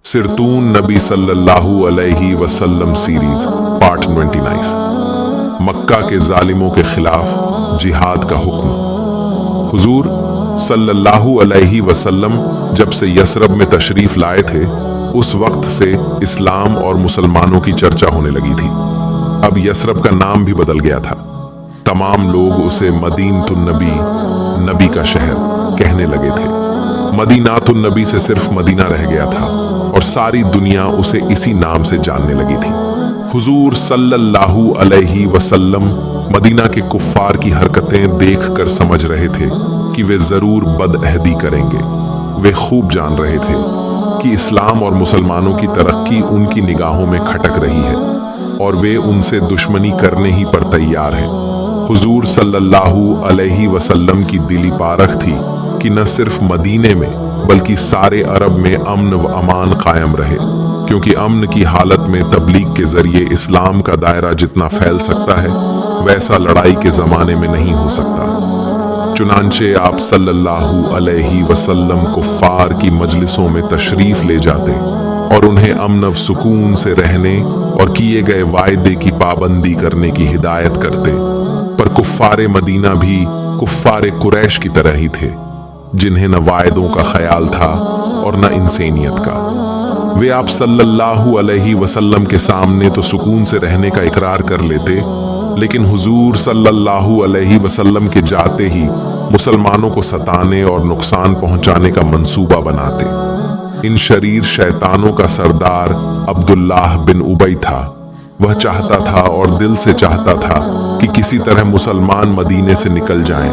सिरतून नबी सल्लल्लाहु अलैहि वसल्लम सीरीज पार्ट 29। मक्का के जालिमों के खिलाफ जिहाद का हुक्म। हुजूर सल्लल्लाहु अलैहि वसल्लम जब से यसरब में तशरीफ लाए थे उस वक्त से इस्लाम और मुसलमानों की चर्चा होने लगी थी। अब यसरब का नाम भी बदल गया था। तमाम लोग उसे मदीनतुन नबी, नबी का शहर कहने लगे थे। मदीनातुन नबी से सिर्फ मदीना रह गया था और सारी दुनिया उसे इसी नाम से जानने लगी थी। हुजूर सल्लल्लाहु अलैहि वसल्लम मदीना के कुफ्फार की हरकतें देखकर समझ रहे थे कि वे जरूर बदअहदी करेंगे। वे खूब जान रहे थे कि इस्लाम और मुसलमानों की तरक्की उनकी निगाहों में खटक रही है और वे उनसे दुश्मनी करने ही पर तैयार हैं। हुजूर सल्लल्लाहु अलैहि वसल्लम की दिली पारख थी कि न सिर्फ मदीने में बल्कि सारे अरब में अमन व अमान कायम रहे, क्योंकि अमन की हालत में तबलीग के जरिए इस्लाम का दायरा जितना फैल सकता है वैसा लड़ाई के जमाने में नहीं हो सकता। चुनांचे आप सल्लल्लाहु अलैहि वसल्लम कुफ्फार की मजलिसों में तशरीफ ले जाते और उन्हें अमन व सुकून से रहने और किए गए वायदे की पाबंदी करने की हिदायत करते। पर कुफ्फारे मदीना भी कुफ्फारे कुरैश की तरह ही थे, जिन्हें न वायदों का ख्याल था और न इंसानियत का। वे आप सल्लल्लाहु अलैहि वसल्लम के सामने तो सुकून से रहने का इकरार कर लेते, लेकिन हुजूर सल्लल्लाहु अलैहि वसल्लम के जाते ही मुसलमानों को सताने और नुकसान पहुंचाने का मंसूबा बनाते। इन शरीर शैतानों का सरदार अब्दुल्लाह बिन उबई था। वह चाहता था और दिल से चाहता था कि किसी तरह मुसलमान मदीने से निकल जाएं।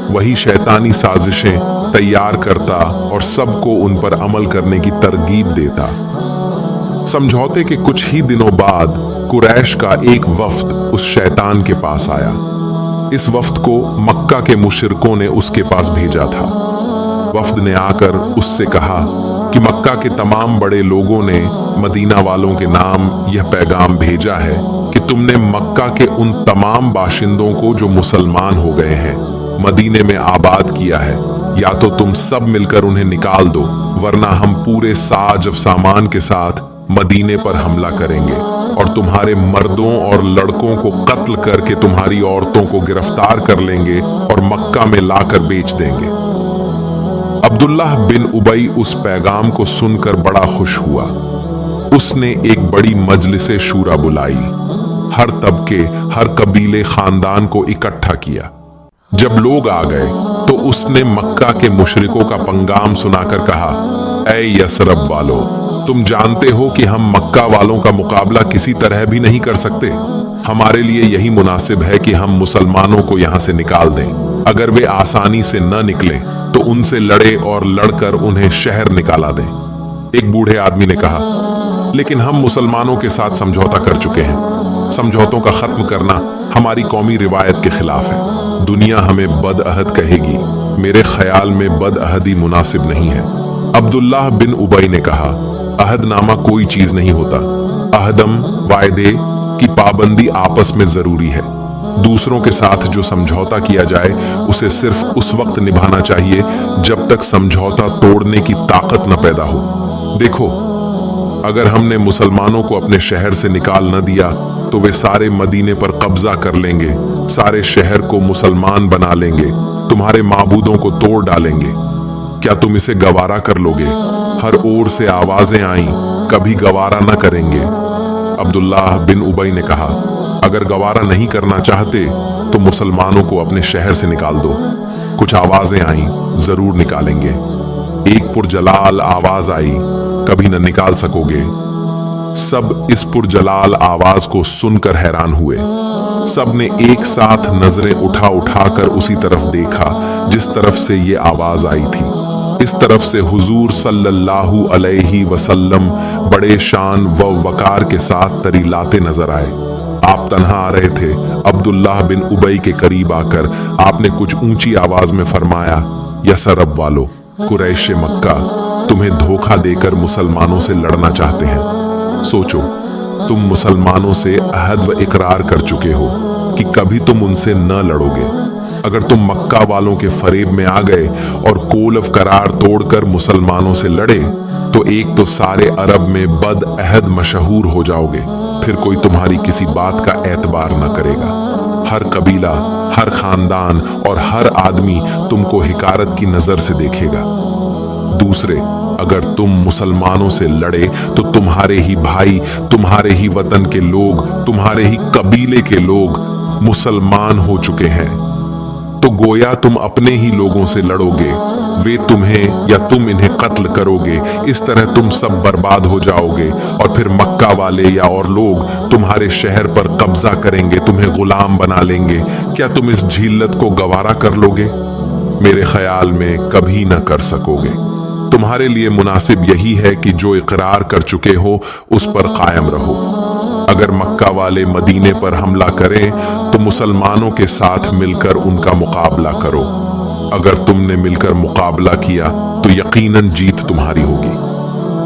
वही शैतानी साजिशें तैयार करता और सबको उन पर अमल करने की तरगीब देता। समझौते के कुछ ही दिनों बाद कुरैश का एक वफ्द उस शैतान के पास आया। इस वफ्द को मक्का के मुशरिकों ने उसके पास भेजा था। वफ्द ने आकर उससे कहा कि मक्का के तमाम बड़े लोगों ने मदीना वालों के नाम यह पैगाम भेजा है कि तुमने मक्का के उन तमाम बाशिंदों को जो मुसलमान हो गए हैं मदीने में आबाद किया है, या तो तुम सब मिलकर उन्हें निकाल दो, वरना हम पूरे साज व सामान के साथ मदीने पर हमला करेंगे और तुम्हारे मर्दों और लड़कों को कत्ल करके तुम्हारी औरतों को गिरफ्तार कर लेंगे और मक्का में लाकर बेच देंगे। अब्दुल्लाह बिन उबई उस पैगाम को सुनकर बड़ा खुश हुआ। उसने एक बड़ी मजलिसे शूरा बुलाई, हर तबके हर कबीले खानदान को इकट्ठा किया। जब लोग आ गए तो उसने मक्का के मुशरिकों का पंगाम सुनाकर कहा, ऐ यसरब वालों, तुम जानते हो कि हम मक्का वालों का मुकाबला किसी तरह भी नहीं कर सकते। हमारे लिए यही मुनासिब है कि हम मुसलमानों को यहाँ से निकाल दें। अगर वे आसानी से न निकलें तो उनसे लड़े और लड़कर उन्हें शहर निकाला दें। एक बूढ़े आदमी ने कहा, लेकिन हम मुसलमानों के साथ समझौता कर चुके हैं। समझौतों का खत्म करना हमारी कौमी रिवायत के खिलाफ है। दुनिया हमें बदअहद कहेगी। मेरे ख्याल में बदअहदी मुनासिब नहीं है। अब्दुल्लाह बिन उबई ने कहा, अहदनामा कोई चीज नहीं होता। अहदम वायदे की पाबंदी आपस में जरूरी है। दूसरों के साथ जो समझौता किया जाए उसे सिर्फ उस वक्त निभाना चाहिए जब तक समझौता तोड़ने की ताकत न पैदा हो। देखो, अगर हमने मुसलमानों को अपने शहर से निकाल न दिया तो वे सारे मदीने पर कब्जा कर लेंगे, सारे शहर को मुसलमान बना लेंगे, तुम्हारे माबूदों को तोड़ डालेंगे। क्या तुम इसे गवारा कर लोगे? हर ओर से आवाजें आईं, कभी गवारा न करेंगे। अब्दुल्लाह बिन उबई ने कहा, अगर गवारा नहीं करना चाहते तो मुसलमानों को अपने शहर से निकाल दो। कुछ आवाजें आईं, जरूर निकालेंगे। एक पुरजलाल आवाज आई, कभी न निकाल सकोगे। सब इस पुरजलाल आवाज को सुनकर हैरान हुए। सब ने एक साथ नजरें उठा उठाकर उसी तरफ देखा जिस तरफ से ये आवाज आई थी। इस तरफ से हुजूर सल्लल्लाहु अलैहि वसल्लम बड़े शान व वकार के साथ तरी लाते नजर आए। आप तन्हा आ रहे थे। अब्दुल्लाह बिन उबई के करीब आकर आपने कुछ ऊंची आवाज में फरमाया, यसरब वालों, कुरैश मक्का तुम्हें धोखा देकर मुसलमानों से लड़ना चाहते हैं। सोचो, तुम मुसलमानों से अहद व इकरार कर चुके हो कि कभी तुम उनसे न लड़ोगे। अगर तुम मक्का वालों के फरेब में आ गए और कोलव करार तोड़कर मुसलमानों से लड़े तो एक तो सारे अरब में बद अहद मशहूर हो जाओगे, फिर कोई तुम्हारी किसी बात का एतबार न करेगा। हर कबीला, हर खानदान और हर आदमी तुमको हिकारत की नजर से देखेगा। दूसरे, अगर तुम मुसलमानों से लड़े तो तुम्हारे ही भाई, तुम्हारे ही वतन के लोग, तुम्हारे ही कबीले के लोग मुसलमान हो चुके हैं, तो गोया तुम अपने ही लोगों से लड़ोगे, वे तुम्हें या तुम इन्हें कत्ल करोगे। इस तरह तुम सब बर्बाद हो जाओगे और फिर मक्का वाले या और लोग तुम्हारे शहर पर कब्जा करेंगे, तुम्हें गुलाम बना लेंगे। क्या तुम इस झिल्लत को गवारा कर लोगे? मेरे ख्याल में कभी न कर सकोगे। तुम्हारे लिए मुनासिब यही है कि जो इकरार कर चुके हो उस पर कायम रहो। अगर मक्का वाले मदीने पर हमला करें तो मुसलमानों के साथ मिलकर उनका मुकाबला करो। अगर तुमने मिलकर मुकाबला किया तो यकीनन जीत तुम्हारी होगी।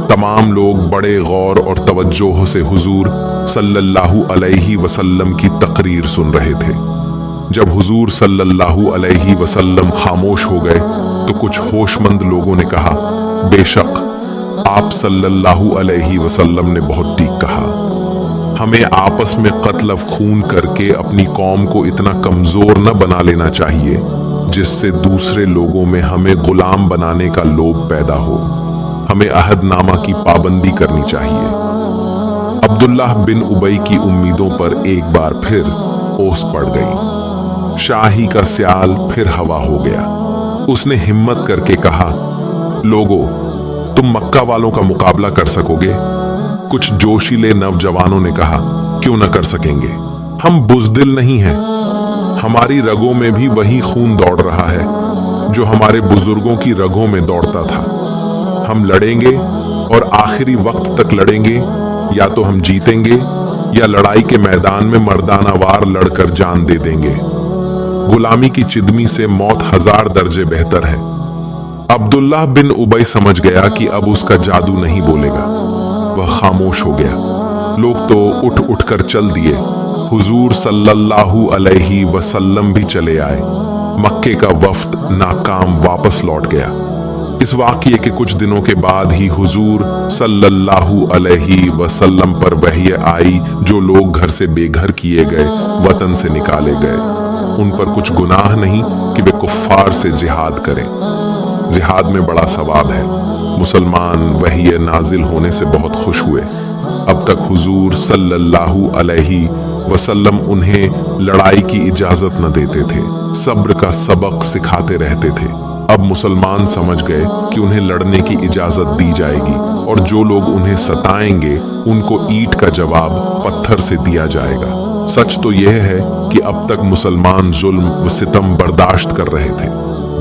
तमाम लोग बड़े गौर और तवज्जो से हुजूर सल्लल्लाहु अलैहि वसल्लम की तकरीर सुन रहे थे। जब हुजूर सल्लल्लाहु अलैहि वसल्लम खामोश हो गए तो कुछ होशमंद लोगों ने कहा, बेशक आप सल्लल्लाहु अलैहि वसल्लम ने बहुत ठीक कहा। हमें आपस में कत्ल खून करके अपनी कौम को इतना कमजोर न बना लेना चाहिए जिससे दूसरे लोगों में हमें गुलाम बनाने का लोभ पैदा हो। हमें अहदनामा की पाबंदी करनी चाहिए। अब्दुल्लाह बिन उबई की उम्मीदों पर एक बार फिर ओस पड़ गई। शाही का स्याल फिर हवा हो गया। उसने हिम्मत करके कहा, लोगो, तुम मक्का वालों का मुकाबला कर सकोगे? कुछ जोशीले नौजवानों ने कहा, क्यों न कर सकेंगे, हम बुज़दिल नहीं हैं। हमारी रगों में भी वही खून दौड़ रहा है जो हमारे बुजुर्गों की रगों में दौड़ता था। हम लड़ेंगे और आखिरी वक्त तक लड़ेंगे, या तो हम जीतेंगे या लड़ाई के मैदान में मर्दाना वार लड़कर जान दे देंगे। गुलामी की चिदमी से मौत 1000 दर्जे बेहतर है। अब्दुल्लाह बिन उबई समझ गया कि अब उसका जादू नहीं बोलेगा। वह खामोश हो गया। लोग तो उठ उठ कर चल दिए। हुजूर सल्लल्लाहु अलैहि वसल्लम भी चले आए। मक्के का वफ्द नाकाम वापस लौट गया। इस वाक़ये के कुछ दिनों के बाद ही हुजूर सल्लल्लाहु अलैहि वसल्लम पर वही आई जो लोग घर से बेघर किए गए, वतन से निकाले गए। उन पर कुछ गुनाह नहीं कि वे कुफ्फार से जिहाद करें। जिहाद में बड़ा सवाब है। मुसलमान वही नाजिल होने से बहुत खुश हुए। अब तक हुजूर सल्लल्लाहु अलैहि वसल्लम उन्हें लड़ाई की इजाजत न देते थे, सब्र का सबक सिखाते रहते थे। अब मुसलमान समझ गए कि उन्हें लड़ने की इजाजत दी जाएगी और जो लोग उन्हें सताएंगे उनको ईंट का जवाब पत्थर से दिया जाएगा। सच तो यह है कि अब तक मुसलमान जुल्म व सितम बर्दाश्त कर रहे थे।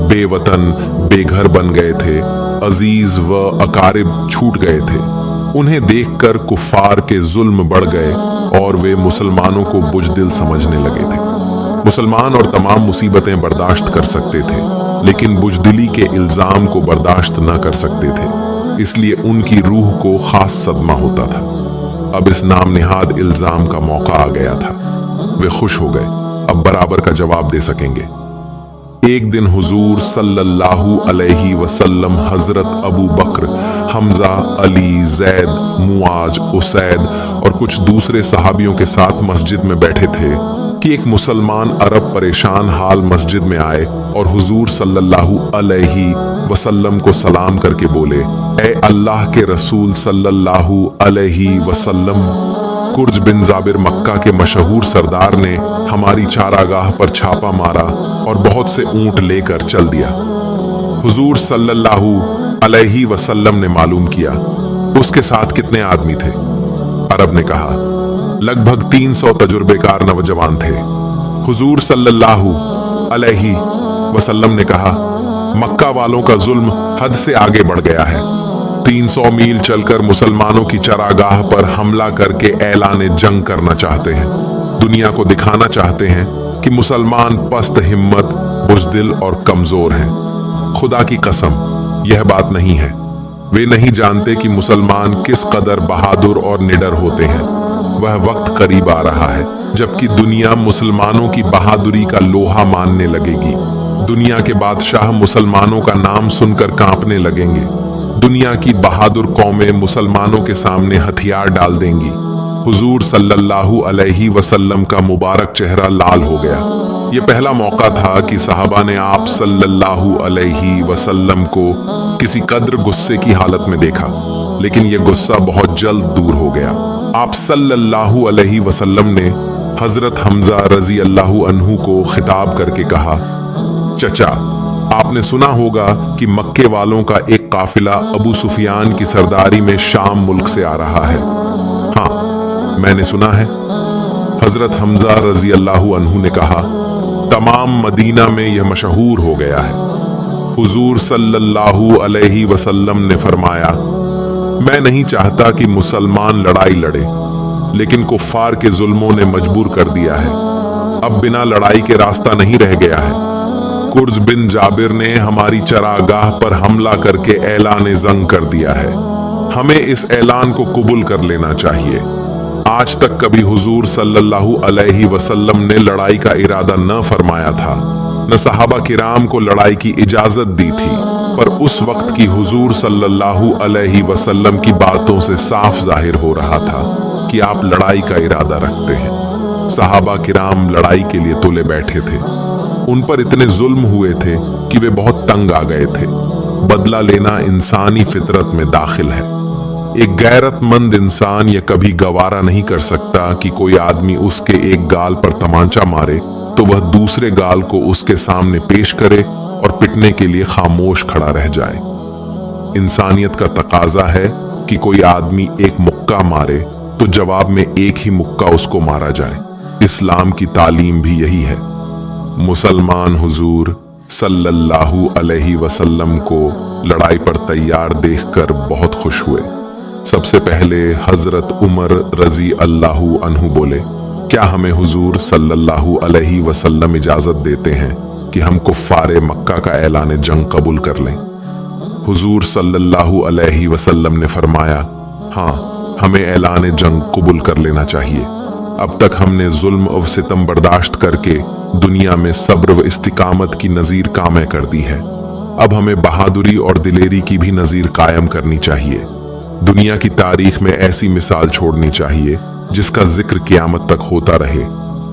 बेवतन बेघर बन गए थे, अजीज व अकारिब छूट गए थे। उन्हें देखकर कुफ्फार के जुल्म बढ़ गए और वे मुसलमानों को बुज़दिल समझने लगे थे। मुसलमान और तमाम मुसीबतें बर्दाश्त कर सकते थे, लेकिन बुज़दिली के इल्जाम को बर्दाश्त न कर सकते थे। इसलिए उनकी रूह को खास सदमा होता था। अब इस नाम निहाद इल्जाम का मौका आ गया था। वे खुश हो गए, अब बराबर का जवाब दे सकेंगे। एक दिन हुजूर सल्लल्लाहु अलैहि वसल्लम हजरत अबू बकर, हमजा, अली, जैद, मुआज, उसैद और कुछ दूसरे सहाबियों के साथ मस्जिद में बैठे थे कि एक मुसलमान अरब परेशान हाल मस्जिद में आए और हुजूर सल्लल्लाहु अलैहि वसल्लम को सलाम करके बोले, ए अल्लाह के रसूल सल्लल्लाहु अलैहि वसल्लम, कुर्ज बिन जाबिर मक्का के मशहूर सरदार ने हमारी चारागाह पर छापा मारा और बहुत से ऊंट लेकर चल दिया। हुजूर सल्लल्लाहु अलैहि वसल्लम ने मालूम किया, उसके साथ कितने आदमी थे? अरब ने कहा, लगभग 300 तजुर्बेकार नौजवान थे। हुजूर सल्लल्लाहु अलैहि वसल्लम ने कहा, मक्का वालों का जुल्म हद से आगे बढ़ गया है। 300 मील चलकर मुसलमानों की चरागाह पर हमला करके ऐलान जंग करना चाहते हैं। दुनिया को दिखाना चाहते हैं कि मुसलमान पस्त हिम्मत, बुज़दिल और कमजोर हैं। खुदा की कसम, यह बात नहीं है। वे नहीं जानते कि मुसलमान किस कदर बहादुर और निडर होते हैं। वह वक्त करीब आ रहा है जबकि दुनिया मुसलमानों की बहादुरी का लोहा मानने लगेगी। दुनिया के बादशाह मुसलमानों का नाम सुनकर कांपने लगेंगे। दुनिया की बहादुर कौमें मुसलमानों के सामने हथियार डाल देंगी। हुजूर सल्लल्लाहु अलैहि वसल्लम का मुबारक चेहरा लाल हो गया। ये पहला मौका था कि सहाबा ने आप सल्लल्लाहु अलैहि वसल्लम को किसी कद्र गुस्से की हालत में देखा, लेकिन यह गुस्सा बहुत जल्द दूर हो गया। आप सल्लल्लाहु अलैहि वसल्लम ने हजरत हमजा रजी अल्लाहु अन्हु को खिताब करके कहा, चचा, आपने सुना होगा कि मक्के वालों का एक काफिला अबू सुफियान की सरदारी में शाम मुल्क से आ रहा है। हाँ, मैंने सुना है। हजरत हमजा रजी अल्लाहु अन्हु ने कहा, तमाम मदीना में यह मशहूर हो गया है। हुजूर सल्लल्लाहु अलैहि वसल्लम ने फरमाया, मैं नहीं चाहता कि मुसलमान लड़ाई लड़े, लेकिन कुफ्फार के जुल्मों ने मजबूर कर दिया है। अब बिना लड़ाई के रास्ता नहीं रह गया है। कुर्ज बिन जाबिर ने हमारी चरागाह पर हमला करके ऐलान जंग कर दिया है। हमें इस ऐलान को कबूल कर लेना चाहिए। आज तक कभी हुजूर सल्लल्लाहु अलैहि वसल्लम ने लड़ाई का इरादा न फरमाया था, न सहाबा किराम को लड़ाई की इजाजत दी थी, पर उस वक्त की हुजूर सल्लल्लाहु अलैहि वसल्लम की बातों से साफ जाहिर हो रहा था कि आप लड़ाई का इरादा रखते हैं। सहाबा किराम लड़ाई के लिए तुले बैठे थे। उन पर इतने जुल्म हुए थे कि वे बहुत तंग आ गए थे। बदला लेना इंसानी फितरत में दाखिल है। एक गैरतमंद इंसान यह कभी गवारा नहीं कर सकता कि कोई आदमी उसके एक गाल पर तमाचा मारे तो वह दूसरे गाल को उसके सामने पेश करे और पिटने के लिए खामोश खड़ा रह जाए। इंसानियत का तकाजा है कि कोई आदमी एक मुक्का मारे तो जवाब में एक ही मुक्का उसको मारा जाए। इस्लाम की तालीम भी यही है। मुसलमान हुजूर सल्लल्लाहु अलैहि वसल्लम को लड़ाई पर तैयार देखकर बहुत खुश हुए। सबसे पहले हजरत उमर रजी अल्लाहु अन्हु बोले, क्या हमें हुजूर सल्लल्लाहु अलैहि वसल्लम इजाजत देते हैं कि हम कुफ्फारे मक्का का ऐलान जंग कबूल कर लें? हुजूर सल्लल्लाहु अलैहि वसल्लम ने फरमाया, हाँ, हमें ऐलान जंग कबूल कर लेना चाहिए। अब तक हमने जुल्म और सितम बर्दाश्त करके दुनिया में सब्र व इस्तिकामत की नज़ीर कायम कर दी है। अब हमें बहादुरी और दिलेरी की भी नज़ीर कायम करनी चाहिए। दुनिया की तारीख में ऐसी मिसाल छोड़नी चाहिए जिसका जिक्र क़यामत तक होता रहे,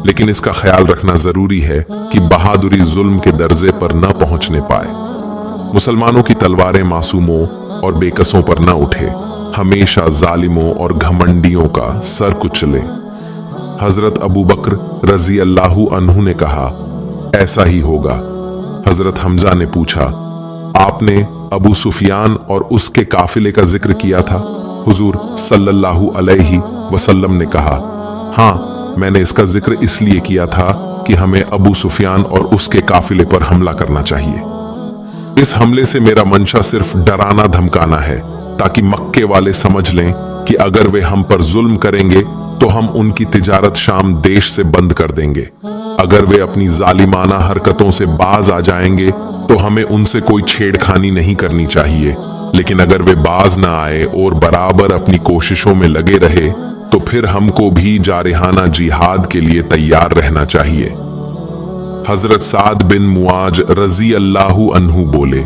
लेकिन इसका ख्याल रखना जरूरी है कि बहादुरी जुल्म के दर्जे पर न पहुंचने पाए। मुसलमानों की तलवारें मासूमों और बेकसों पर न उठे, हमेशा जालिमों और घमंडियों का सर कुचले। हजरत अबू बकर रजी अल्लाहु अन्हु ने कहा, ऐसा ही होगा। हजरत हमजा ने पूछा, आपने अबू सुफियान और उसके काफिले का जिक्र किया था? हुजूर सल्लल्लाहु अलैहि वसल्लम ने कहा, हाँ, मैंने इसका जिक्र इसलिए किया था कि हमें अबू सुफियान और उसके काफिले पर हमला करना चाहिए। इस हमले से मेरा मंशा सिर्फ डराना धमकाना है, ताकि मक्के वाले समझ लें कि अगर वे हम पर जुल्म करेंगे तो हम उनकी तिजारत शाम देश से बंद कर देंगे। अगर वे अपनी जालिमाना हरकतों से बाज आ जाएंगे तो हमें उनसे कोई छेड़खानी नहीं करनी चाहिए, लेकिन अगर वे बाज ना आए और बराबर अपनी कोशिशों में लगे रहे तो फिर हमको भी जारिहाना जिहाद के लिए तैयार रहना चाहिए। हजरत साद बिन मुआज रजी अल्लाहु अन्हु बोले,